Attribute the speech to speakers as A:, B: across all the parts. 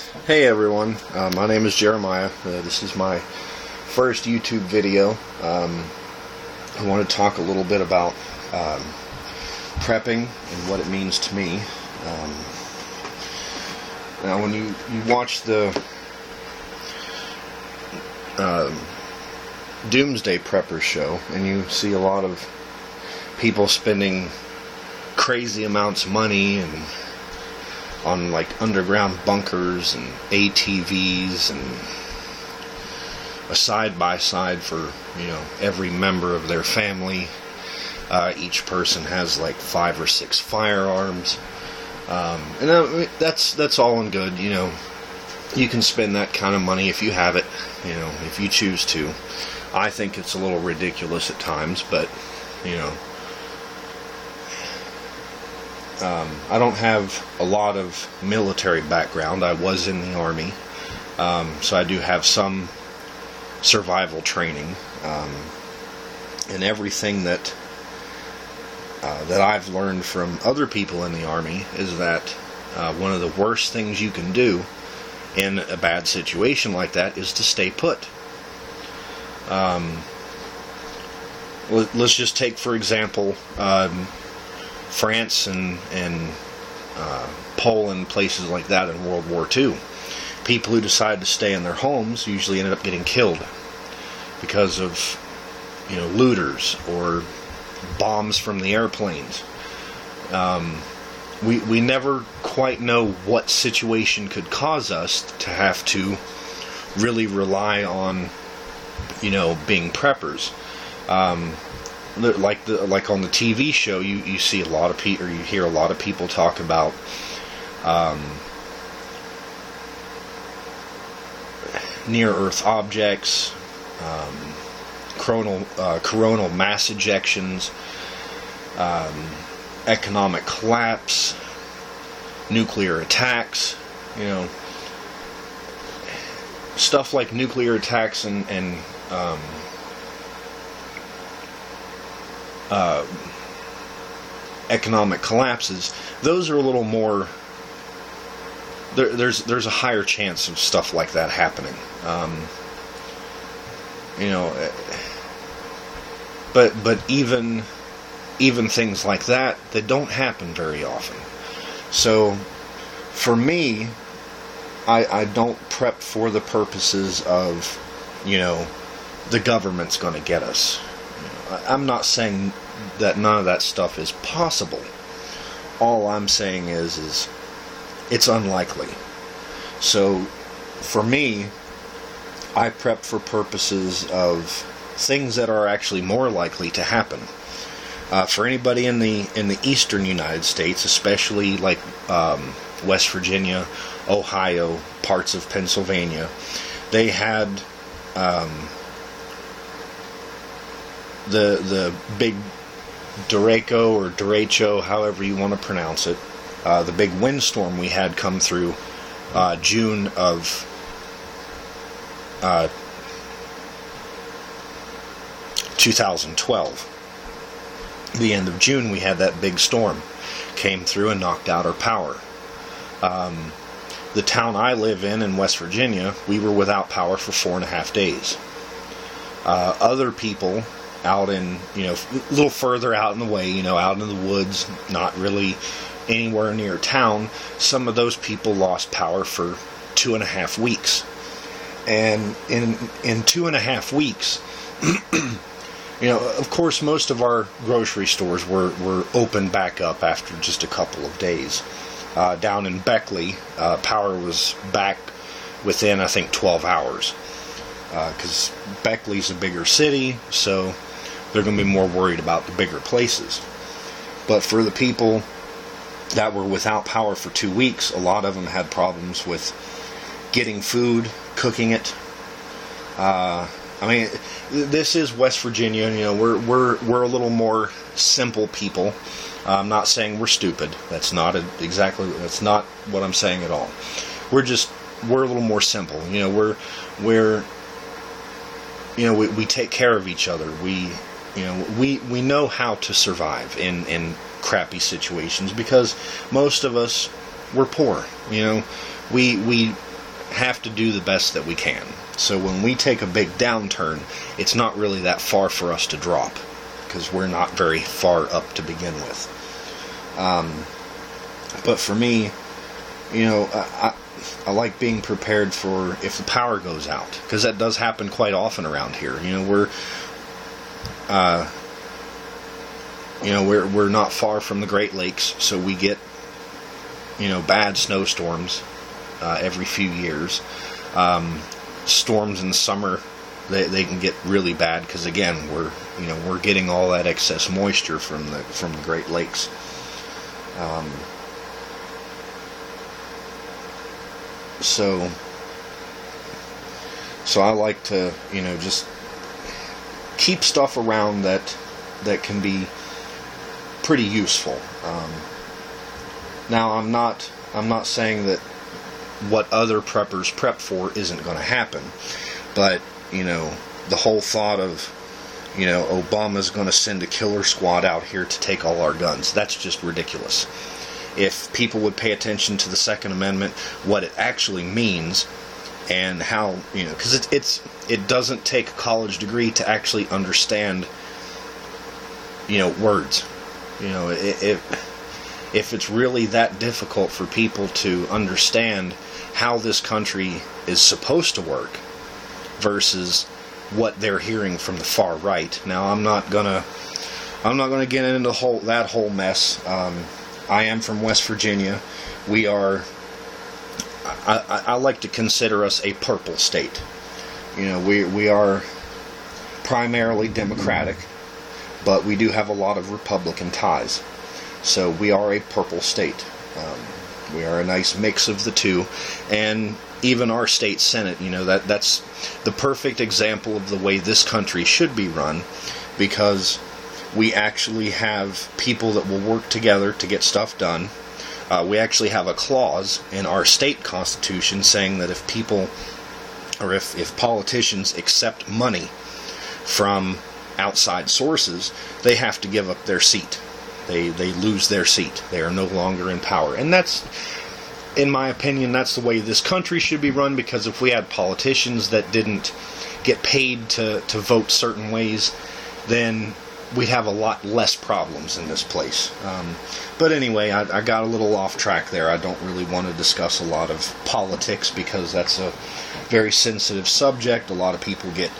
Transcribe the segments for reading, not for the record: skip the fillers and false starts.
A: Hey everyone, my name is Jeremiah. This is my first YouTube video. I want to talk a little bit about prepping and what it means to me. Now when you watch the Doomsday Preppers show and you see a lot of people spending crazy amounts of money and on like underground bunkers and ATVs and a side-by-side for, every member of their family. Each person has like 5 or 6 firearms. And that's all and good, You can spend that kind of money if you have it, if you choose to. I think it's a little ridiculous at times, but, I don't have a lot of military background. I was in the Army, so I do have some survival training, and everything that I've learned from other people in the Army is that one of the worst things you can do in a bad situation like that is to stay put. Let's just take, for example, France and Poland, places like that in World War II. People who decide to stay in their homes usually ended up getting killed because of, looters or bombs from the airplanes. We never quite know what situation could cause us to have to really rely on, being preppers. Like on the TV show, you see a lot of people, or you hear a lot of people talk about near-Earth objects, coronal mass ejections, economic collapse, nuclear attacks, stuff like nuclear attacks and economic collapses. Those are a little more. There's a higher chance of stuff like that happening. But even things like that don't happen very often. So for me, I don't prep for the purposes of, the government's going to get us. I'm not saying that none of that stuff is possible. All I'm saying is it's unlikely. So for me, I prep for purposes of things that are actually more likely to happen. For anybody in the eastern United States, especially like West Virginia, Ohio, parts of Pennsylvania, they had the big derecho or derecho, however you want to pronounce it, the big windstorm we had come through June of 2012. The end of June, we had that big storm came through and knocked out our power. The town I live in West Virginia, we were without power for 4.5 days. Other people out in, a little further out in the way, out in the woods, not really anywhere near town, some of those people lost power for 2.5 weeks. And in 2.5 weeks, of course, most of our grocery stores were open back up after just a couple of days. Down in Beckley, power was back within, I think, 12 hours. Because Beckley's a bigger city, so they're going to be more worried about the bigger places. But for the people that were without power for 2 weeks, a lot of them had problems with getting food, cooking it. This is West Virginia. We're a little more simple people. I'm not saying we're stupid. That's not what I'm saying at all. We're a little more simple. We take care of each other. We know how to survive in crappy situations because most of us, we're poor. We have to do the best that we can. So when we take a big downturn, it's not really that far for us to drop, because we're not very far up to begin with. But for me, you know, I like being prepared for if the power goes out, because that does happen quite often around here. You know, we're not far from the Great Lakes, so we get, you know, bad snowstorms every few years. Storms in the summer, they can get really bad, because again, we're getting all that excess moisture from the Great Lakes. So I like to, you know, just keep stuff around that can be pretty useful. Now I'm not saying that what other preppers prep for isn't going to happen, but you know, the whole thought of, you know, Obama's going to send a killer squad out here to take all our guns, that's just ridiculous. If people would pay attention to the Second Amendment, what it actually means, and how, you know, because it doesn't take a college degree to actually understand, you know, words. You know, if it's really that difficult for people to understand how this country is supposed to work versus what they're hearing from the far right. Now, I'm not gonna get into that whole mess. I am from West Virginia. We are, I like to consider us a purple state. You know, we are primarily Democratic, but we do have a lot of Republican ties. So we are a purple state. We are a nice mix of the two. And even our state senate, you know, that's the perfect example of the way this country should be run, because we actually have people that will work together to get stuff done. We actually have a clause in our state constitution saying that if people, or if politicians accept money from outside sources, they have to give up their seat. They lose their seat. They are no longer in power. And that's, in my opinion, that's the way this country should be run, because if we had politicians that didn't get paid to vote certain ways, then we'd have a lot less problems in this place. But anyway, I got a little off track there. I don't really want to discuss a lot of politics, because that's a very sensitive subject. A lot of people get,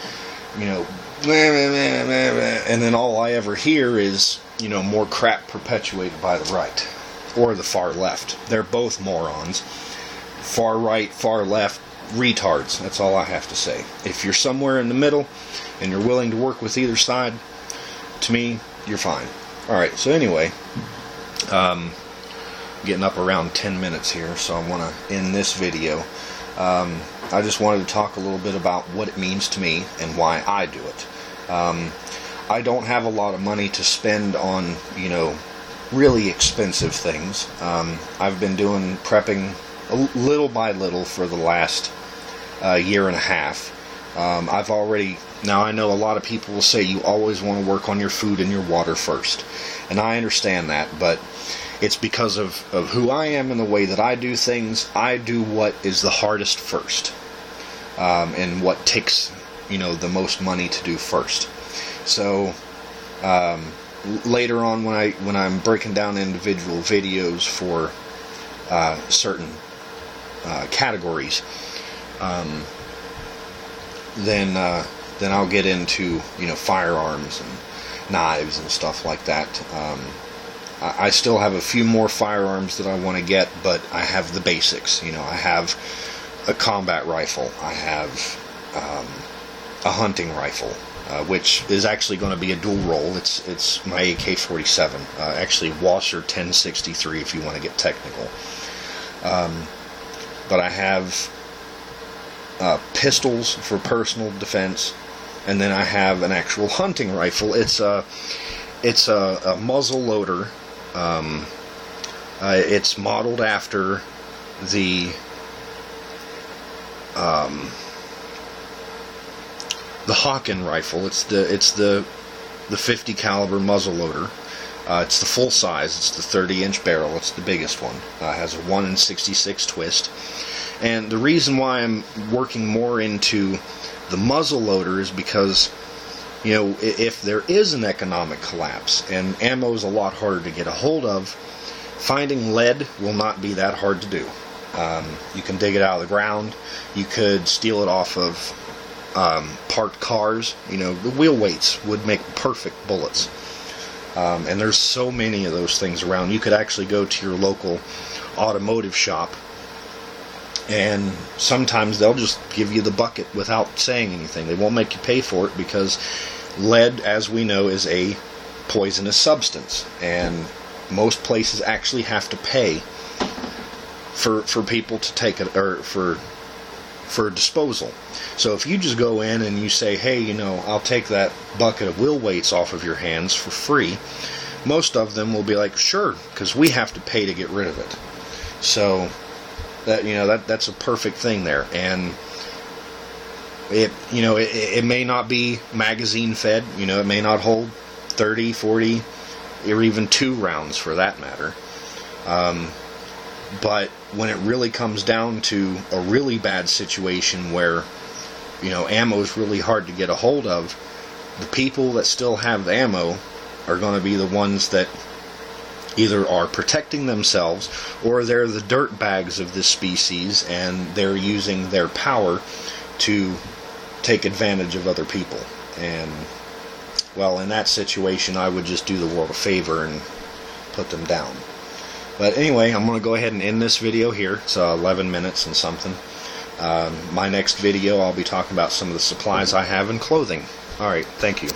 A: you know, and then all I ever hear is, you know, more crap perpetuated by the right or the far left. They're both morons. Far right, far left, retards. That's all I have to say. If you're somewhere in the middle and you're willing to work with either side, to me, you're fine. Alright, so anyway, getting up around 10 minutes here, so I want to end this video. I just wanted to talk a little bit about what it means to me and why I do it. I don't have a lot of money to spend on, you know, really expensive things. I've been doing prepping little by little for the last year and a half. Now I know a lot of people will say you always want to work on your food and your water first. And I understand that, but it's because of who I am and the way that I do things. I do what is the hardest first. And what takes, you know, the most money to do first. So, later on when I'm breaking down individual videos for certain categories, then I'll get into, you know, firearms and knives and stuff like that. I still have a few more firearms that I want to get, but I have the basics. You know, I have a combat rifle. I have a hunting rifle, which is actually going to be a dual role. It's my AK-47, actually Washer 1063 if you want to get technical. But I have pistols for personal defense, and then I have an actual hunting rifle. It's a muzzle loader. It's modeled after the Hawken rifle. It's the 50 caliber muzzle loader. It's the full size. It's the 30-inch barrel. It's the biggest one. It has a 1 in 66 twist, And the reason why I'm working more into the muzzle loader is because, you know, if there is an economic collapse and ammo is a lot harder to get a hold of, finding lead will not be that hard to do. You can dig it out of the ground. You could steal it off of parked cars. You know, the wheel weights would make perfect bullets. And there's so many of those things around. You could actually go to your local automotive shop, and sometimes they'll just give you the bucket without saying anything. They won't make you pay for it because lead, as we know, is a poisonous substance, and most places actually have to pay for people to take it, or for disposal. So if you just go in and you say, hey, you know, I'll take that bucket of wheel weights off of your hands for free, most of them will be like, sure, because we have to pay to get rid of it. So that, you know, that's a perfect thing there. And it, you know, it may not be magazine fed, you know, it may not hold 30, 40, or even 2 rounds for that matter. But when it really comes down to a really bad situation where, you know, ammo is really hard to get a hold of, the people that still have ammo are going to be the ones that either are protecting themselves, or they're the dirt bags of this species and they're using their power to take advantage of other people. And, well, in that situation, I would just do the world a favor and put them down. But anyway, I'm going to go ahead and end this video here. It's 11 minutes and something. My next video, I'll be talking about some of the supplies I have in clothing. Alright, thank you.